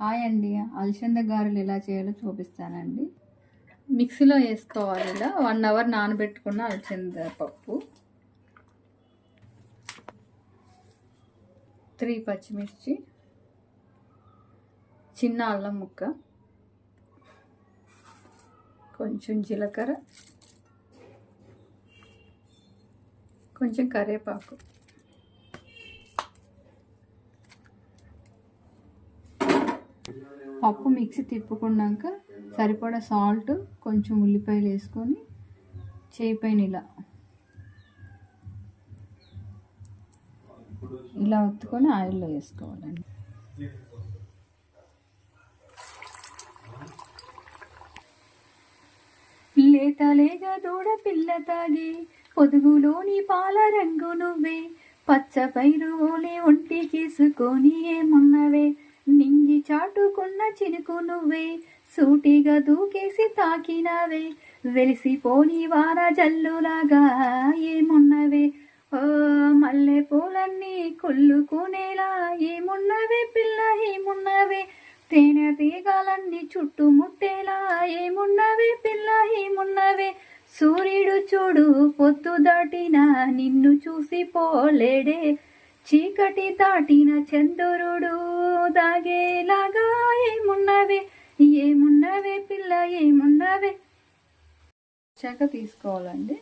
Hi అండి, అలసంద గారెలు ఎలా చేయాలో చూపిస్తానండి. మిక్సీలో వేసుకోవాలి. ఇలా 1 అవర్ నానబెట్టుకున్న అలసంద పప్పు, 3 పచ్చిమిర్చి, చిన్న అల్లం ముక్క, కొంచెం జీలకర్ర, కొంచెం కరివేపాకు, పప్పు మిక్సీ తిప్పుకున్నాక సరిపడా సాల్ట్, కొంచెం ఉల్లిపాయలు వేసుకొని చేయి పైన ఇలా ఒత్తుకొని ఆయిల్లో వేసుకోవాలండి. లేతలేగా దూడ పిల్ల తాగి పొదుగులోని పాల రంగు నువ్వే, పచ్చ పైరు ఓలే ఒంటికేసుకొని ఏమున్నవే, నింగి చాటుకున్న చినుకు నువ్వే, సూటిగా దూకేసి తాకినవే, వెలిసిపోని వాన జల్లులాగా ఏమున్నవే, ఓ మల్లె పూలన్నీ కుళ్ళుకునేలా ఏమున్నవే పిల్ల ఏమున్నవే, తేనె తీగలన్నీ చుట్టుముట్టేలా ఏమున్నవే పిల్ల ఏమున్నవే, సూర్యుడు చూడు పొద్దు దాటిన నిన్ను చూసి పోలేడే, చీకటి దాటిన చంద్రుడు దాగేలాగా ఏమున్నవే, ఏమున్నవే పిల్ల ఏమున్నవే. చెక్క తీసుకోవాలండి.